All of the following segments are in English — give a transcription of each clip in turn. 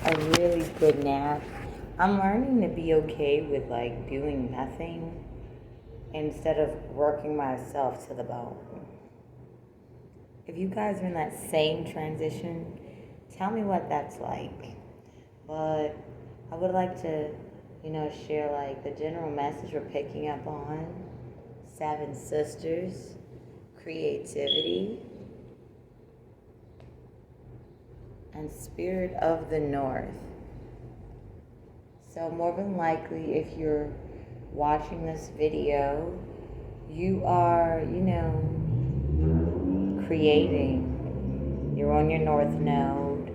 a really good nap. I'm learning to be okay with like doing nothing instead of working myself to the bone. If you guys are in that same transition, tell me what that's like. But I would like to, share like the general message we're picking up on Seven Sisters, creativity, and spirit of the North. So more than likely, if you're watching this video, you are, creating. You're on your North Node,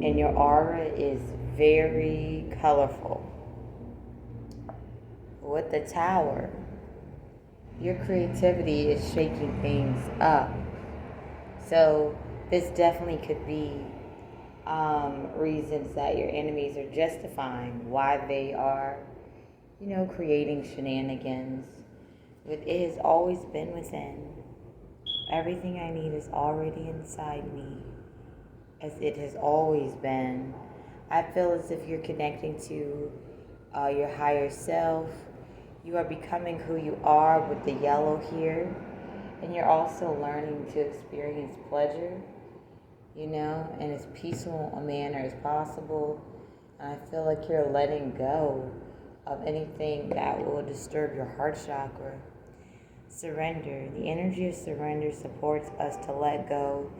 and your aura is very colorful. With the Tower, your creativity is shaking things up. So this definitely could be reasons that your enemies are justifying why they are, creating shenanigans. It has always been within. Everything I need is already inside me, as it has always been. I feel as if you're connecting to your higher self. You are becoming who you are with the yellow here, and you're also learning to experience pleasure, in as peaceful a manner as possible. And I feel like you're letting go of anything that will disturb your heart chakra. Surrender. The energy of surrender supports us to let go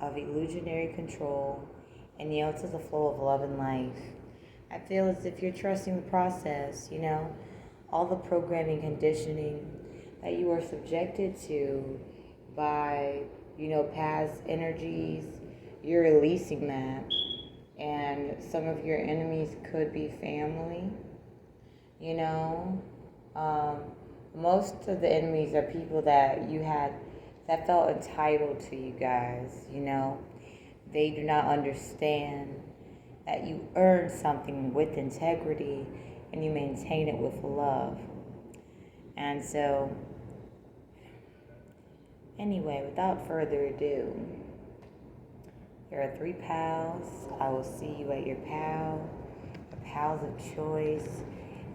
of illusionary control and yield to the flow of love and life. I feel as if you're trusting the process, all the programming conditioning that you are subjected to by, past energies, you're releasing that. And some of your enemies could be family, most of the enemies are people that you had that felt entitled to you guys, They do not understand that you earn something with integrity and you maintain it with love. And so, anyway, without further ado, there are 3 pals. I will see you at your pals of choice.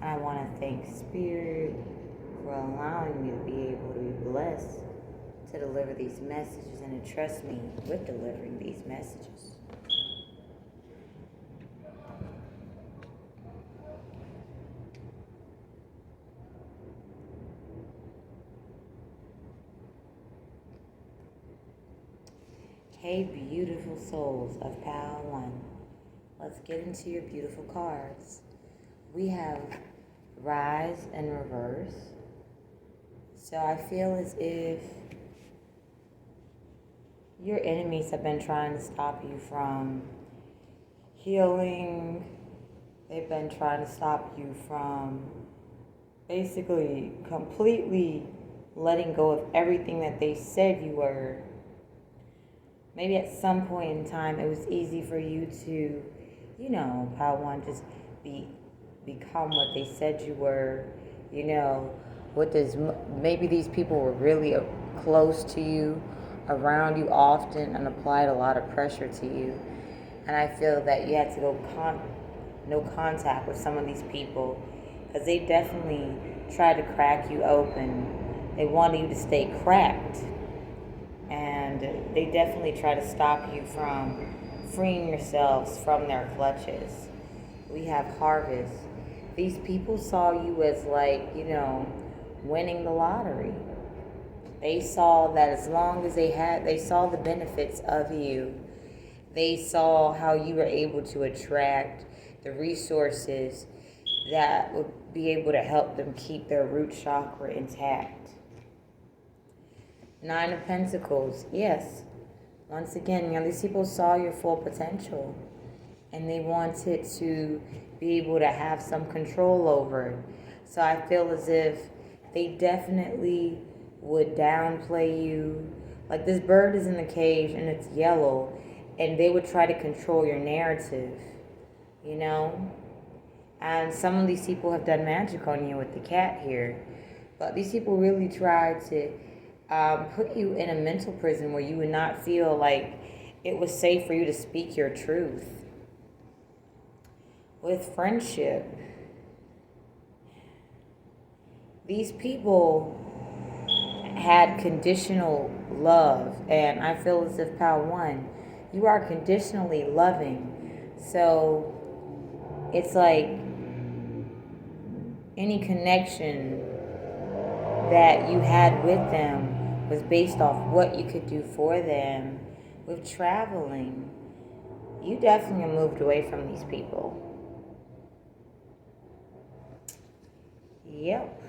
And I want to thank Spirit for allowing me to be able to be blessed to deliver these messages and to trust me with delivering these messages. Hey, beautiful souls of Pal 1. Let's get into your beautiful cards. We have Rise and Reverse. So I feel as if your enemies have been trying to stop you from healing. They've been trying to stop you from basically completely letting go of everything that they said you were. Maybe at some point in time it was easy for you to, Pal 1, just become what they said you were, maybe these people were really close to you, around you often, and applied a lot of pressure to you. And I feel that you had to go no contact with some of these people because they definitely tried to crack you open. They wanted you to stay cracked. And they definitely try to stop you from freeing yourselves from their clutches. We have Harvest. These people saw you as winning the lottery. They saw that as long as they saw the benefits of you. They saw how you were able to attract the resources that would be able to help them keep their root chakra intact. 9 of Pentacles, yes. Once again, these people saw your full potential and they wanted to be able to have some control over it. So I feel as if they definitely would downplay you. Like this bird is in the cage and it's yellow, and they would try to control your narrative, And some of these people have done magic on you with the cat here. But these people really tried to put you in a mental prison where you would not feel like it was safe for you to speak your truth. with friendship, these people had conditional love, and I feel as if Pal 1, you are conditionally loving. So it's like any connection that you had with them was based off what you could do for them. With traveling, you definitely moved away from these people. Yep.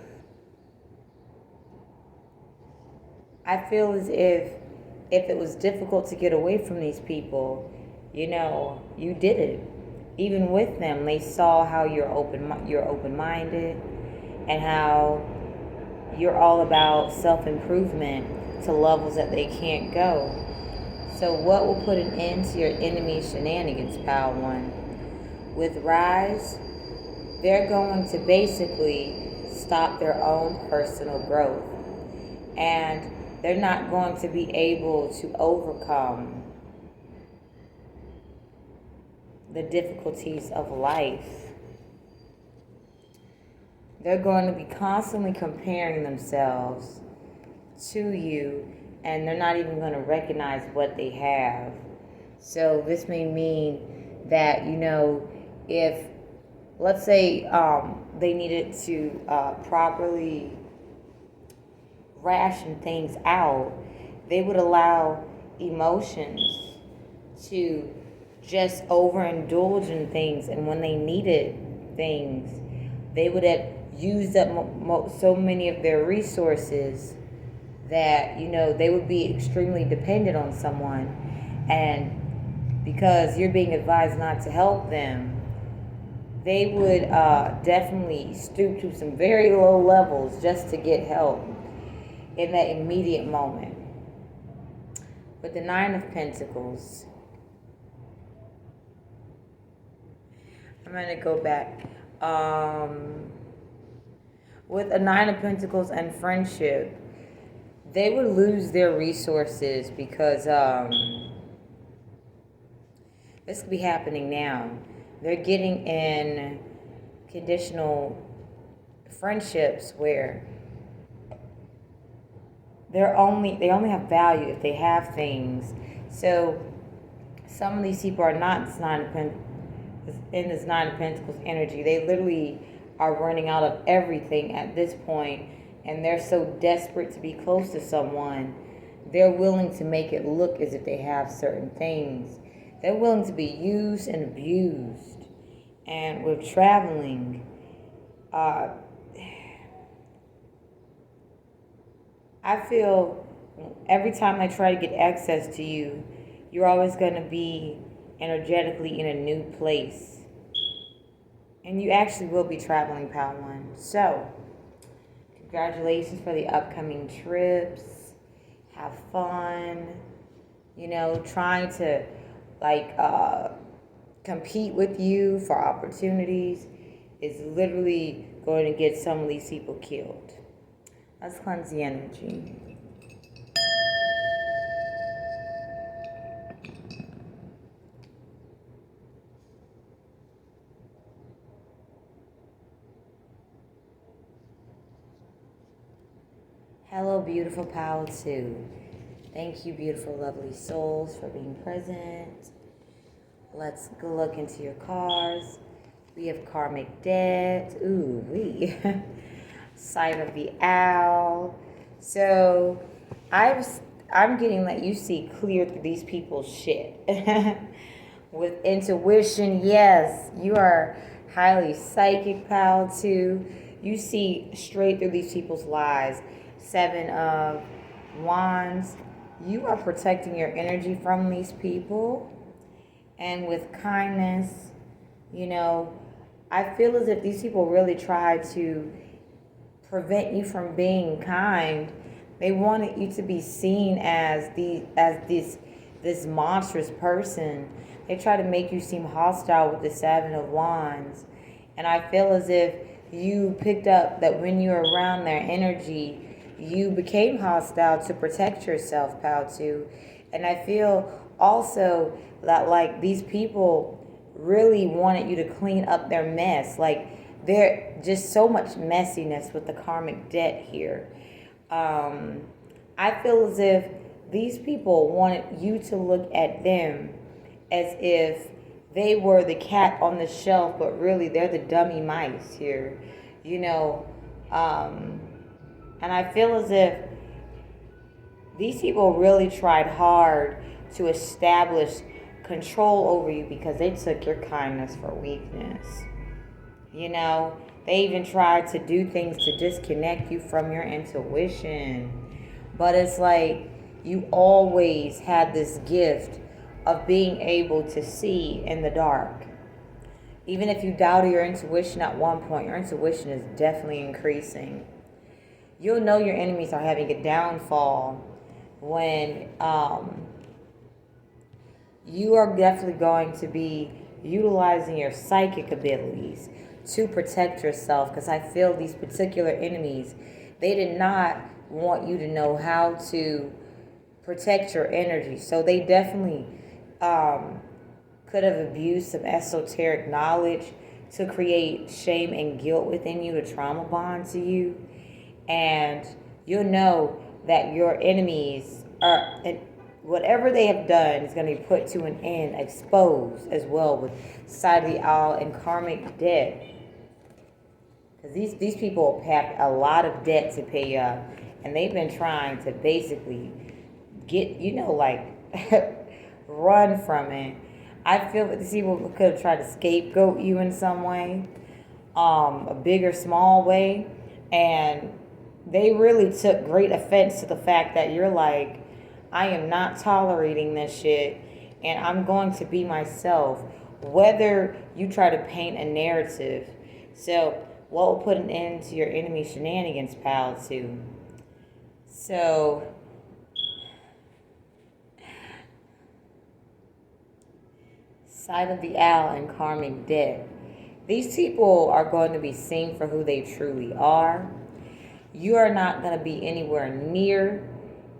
I feel as if it was difficult to get away from these people, you did it. Even with them, they saw how you're open-minded, and how you're all about self-improvement to levels that they can't go. So what will put an end to your enemy's shenanigans, Pal 1? With Rise, they're going to basically stop their own personal growth. And they're not going to be able to overcome the difficulties of life. They're going to be constantly comparing themselves to you, and they're not even going to recognize what they have. So this may mean that, if, let's say, they needed to properly ration things out, they would allow emotions to just overindulge in things, and when they needed things, they would have used up so many of their resources that they would be extremely dependent on someone. And because you're being advised not to help them, they would definitely stoop to some very low levels just to get help in that immediate moment. With the Nine of Pentacles, I'm going to go back. With a Nine of Pentacles and friendship, they would lose their resources because this could be happening now. They're getting in conditional friendships where they only have value if they have things. So some of these people are not in this Nine of Pentacles energy. They literally are running out of everything at this point, and they're so desperate to be close to someone, they're willing to make it look as if they have certain things. They're willing to be used and abused. And with traveling, I feel every time I try to get access to you, you're always going to be energetically in a new place. And you actually will be traveling, Pal 1. So, congratulations for the upcoming trips. Have fun. Trying to, compete with you for opportunities is literally going to get some of these people killed. Let's cleanse the energy. Hello, beautiful Pal 2. Thank you, beautiful, lovely souls, for being present. Let's go look into your cards. We have karmic debt. Ooh, Sight of the owl. So I'm getting that you see clear through these people's shit. With intuition, yes, you are highly psychic, Pal 2. You see straight through these people's lies. 7 of Wands. You are protecting your energy from these people. And with kindness, I feel as if these people really try to prevent you from being kind. They wanted you to be seen as this monstrous person. They try to make you seem hostile with the 7 of Wands. And I feel as if you picked up that when you're around their energy, you became hostile to protect yourself, Pal 2. And I feel also that these people really wanted you to clean up their mess. Like, there just so much messiness with the karmic debt here. I feel as if these people wanted you to look at them as if they were the cat on the shelf, but really they're the dummy mice here, you know. And I feel as if these people really tried hard to establish control over you because they took your kindness for weakness. You know, they even tried to do things to disconnect you from your intuition. But it's like you always had this gift of being able to see in the dark. Even if you doubted your intuition at one point, your intuition is definitely increasing. You'll know your enemies are having a downfall when you are definitely going to be utilizing your psychic abilities to protect yourself, because I feel these particular enemies, they did not want you to know how to protect your energy. So they definitely could have abused some esoteric knowledge to create shame and guilt within you, to trauma bond to you. And you'll know that your enemies are, whatever they have done is going to be put to an end, exposed as well, with side of the owl and karmic debt. Because these people have a lot of debt to pay up, and they've been trying to basically get, run from it. I feel that these people could have tried to scapegoat you in some way, a big or small way, and they really took great offense to the fact that you're like, I am not tolerating this shit, and I'm going to be myself, whether you try to paint a narrative. So what will put an end to your enemy shenanigans, pal, too? So side of the owl and karmic debt. These people are going to be seen for who they truly are. You are not going to be anywhere near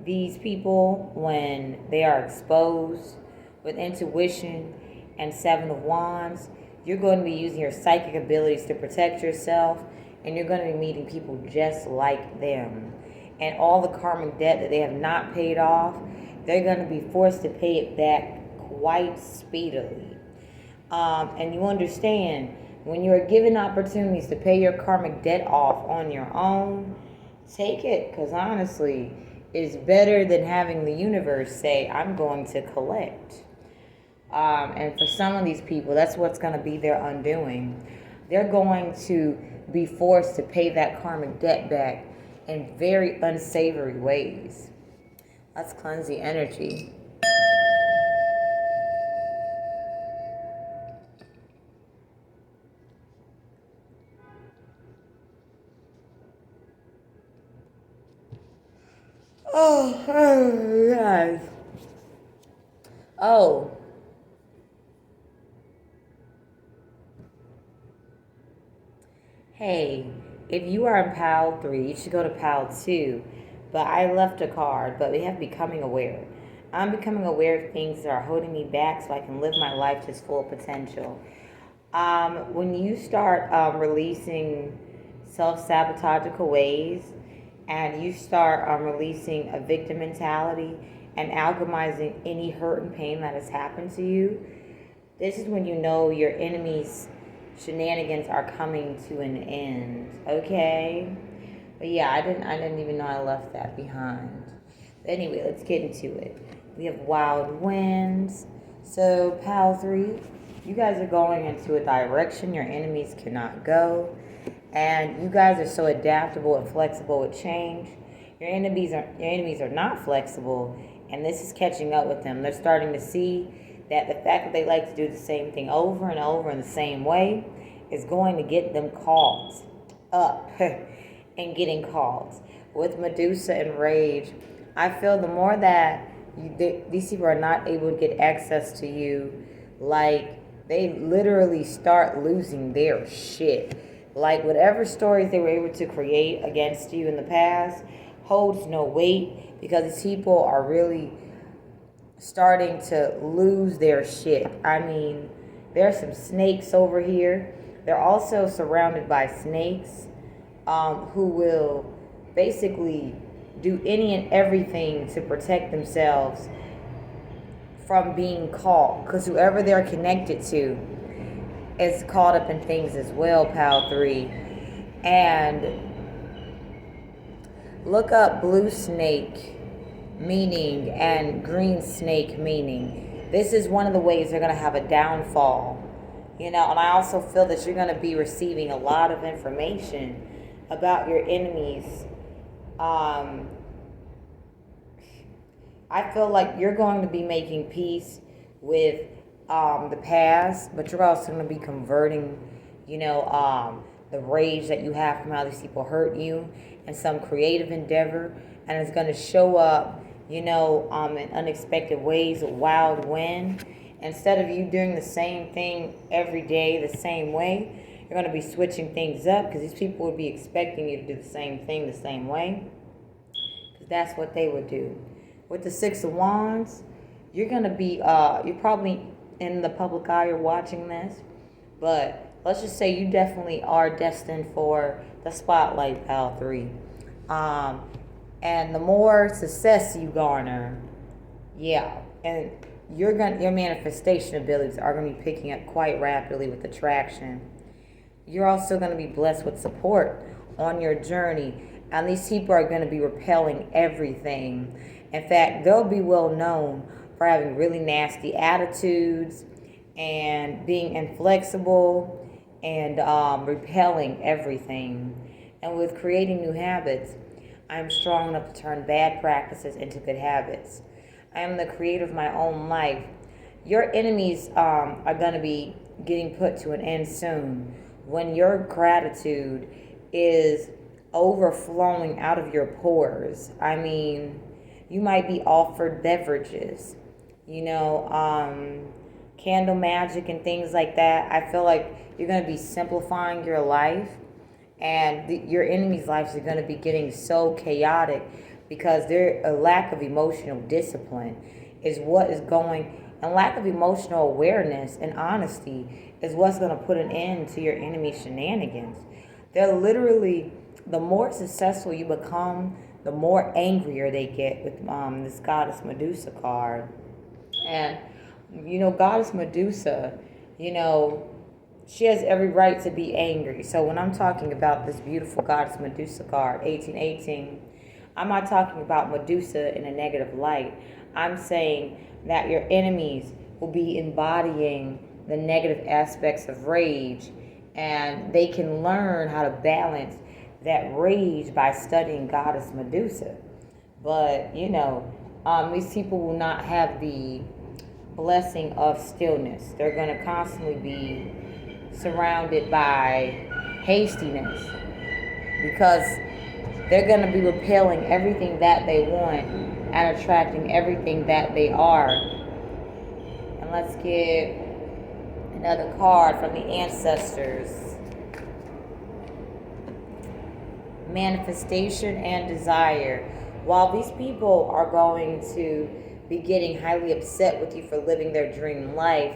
these people when they are exposed with intuition and Seven of Wands. You're going to be using your psychic abilities to protect yourself, and you're going to be meeting people just like them. And all the karmic debt that they have not paid off, they're going to be forced to pay it back quite speedily. And you understand, when you are given opportunities to pay your karmic debt off on your own, take it, because honestly, it's better than having the universe say, I'm going to collect. And for some of these people, that's what's going to be their undoing. They're going to be forced to pay that karmic debt back in very unsavory ways. Let's cleanse the energy. Oh, guys. Oh. Hey, if you are in pile 3, you should go to pile 2. But I left a card, but we have becoming aware. I'm becoming aware of things that are holding me back so I can live my life to its full potential. When you start releasing self-sabotagical ways, and you start releasing a victim mentality and alchemizing any hurt and pain that has happened to you, this is when you know your enemy's shenanigans are coming to an end. Okay? But yeah, I didn't even know I left that behind. But anyway, let's get into it. We have wild winds. So pile 3, you guys are going into a direction your enemies cannot go. And you guys are so adaptable and flexible with change. Your enemies are not flexible, and this is catching up with them. They're starting to see that the fact that they like to do the same thing over and over in the same way is going to get them caught up and getting caught. With Medusa and Rage, I feel the more that these people are not able to get access to you, like, they literally start losing their shit. Like, whatever stories they were able to create against you in the past holds no weight, because these people are really starting to lose their shit. I mean, There's some snakes over here. They're also surrounded by snakes who will basically do any and everything to protect themselves from being caught. Because whoever they're connected to is caught up in things as well, Pal 3. And look up blue snake meaning and green snake meaning. This is one of the ways they're going to have a downfall. And I also feel that you're going to be receiving a lot of information about your enemies. I feel like you're going to be making peace with the past, but you're also going to be converting, the rage that you have from how these people hurt you in some creative endeavor, and it's going to show up, in unexpected ways, a wild wind. Instead of you doing the same thing every day the same way, you're going to be switching things up, because these people would be expecting you to do the same thing the same way, because that's what they would do. With the Six of Wands, you're going to be, you're probably in the public eye or watching this, but let's just say you definitely are destined for the spotlight, Pal 3. And the more success you garner, and your manifestation abilities are going to be picking up quite rapidly with attraction. You're also going to be blessed with support on your journey, and these people are going to be repelling everything. In fact, they'll be well known for having really nasty attitudes and being inflexible and repelling everything. And with creating new habits, I'm strong enough to turn bad practices into good habits. I am the creator of my own life. Your enemies are going to be getting put to an end soon when your gratitude is overflowing out of your pores. I mean, you might be offered beverages, candle magic and things like that. I feel like you're going to be simplifying your life, and your enemies' lives are going to be getting so chaotic because their a lack of emotional discipline is what is going, and lack of emotional awareness and honesty is what's going to put an end to your enemy's shenanigans. They're literally, the more successful you become, the more angrier they get with this Goddess Medusa card. And, Goddess Medusa, she has every right to be angry. So when I'm talking about this beautiful Goddess Medusa card, 1818, I'm not talking about Medusa in a negative light. I'm saying that your enemies will be embodying the negative aspects of rage, and they can learn how to balance that rage by studying Goddess Medusa. But, these people will not have the blessing of stillness. They're going to constantly be surrounded by hastiness, because they're going to be repelling everything that they want and attracting everything that they are. And let's get another card from the ancestors. Manifestation and desire. While these people are going to be getting highly upset with you for living their dream life,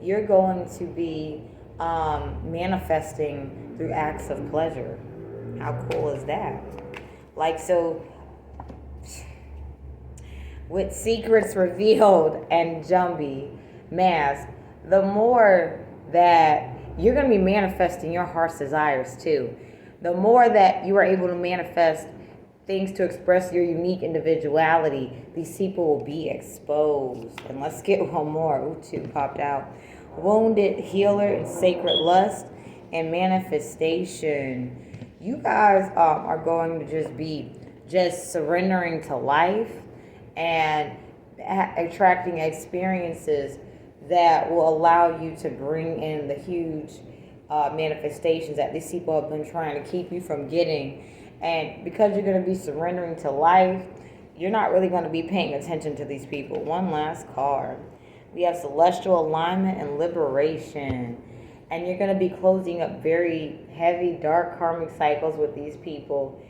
you're going to be manifesting through acts of pleasure. How cool is that? So with secrets revealed and Jumbie mask, the more that you're going to be manifesting your heart's desires too. The more that you are able to manifest things to express your unique individuality, these people will be exposed. And let's get one more. Ooh, two popped out. Wounded healer and sacred lust and manifestation. You guys are going to just be surrendering to life and attracting experiences that will allow you to bring in the huge manifestations that these people have been trying to keep you from getting. And because you're going to be surrendering to life, you're not really going to be paying attention to these people. One last card. We have celestial alignment and liberation. And you're going to be closing up very heavy, dark karmic cycles with these people.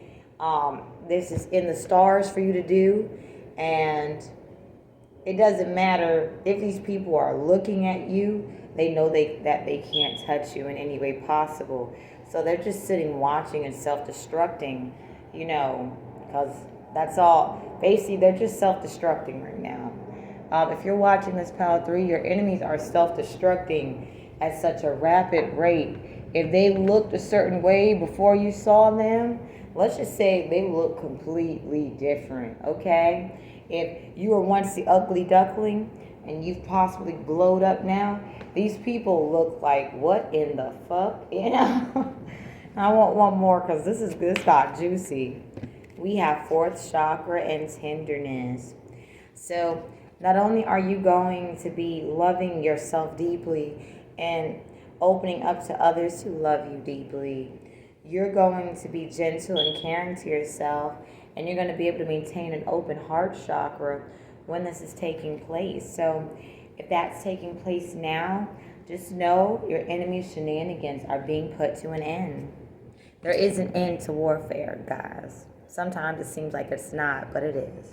This is in the stars for you to do. And it doesn't matter if these people are looking at you. They know that they can't touch you in any way possible. So they're just sitting watching and self-destructing, because that's all. Basically, they're just self-destructing right now. If you're watching this Power 3, your enemies are self-destructing at such a rapid rate. If they looked a certain way before you saw them, let's just say they look completely different, okay? If you were once the ugly duckling and you've possibly glowed up now, these people look like, what in the fuck? I want one more because this got juicy. We have fourth chakra and tenderness. So not only are you going to be loving yourself deeply and opening up to others who love you deeply, you're going to be gentle and caring to yourself, and you're going to be able to maintain an open heart chakra when this is taking place. So if that's taking place now, just know your enemy's shenanigans are being put to an end. There is an end to warfare, guys. Sometimes it seems like it's not, but it is.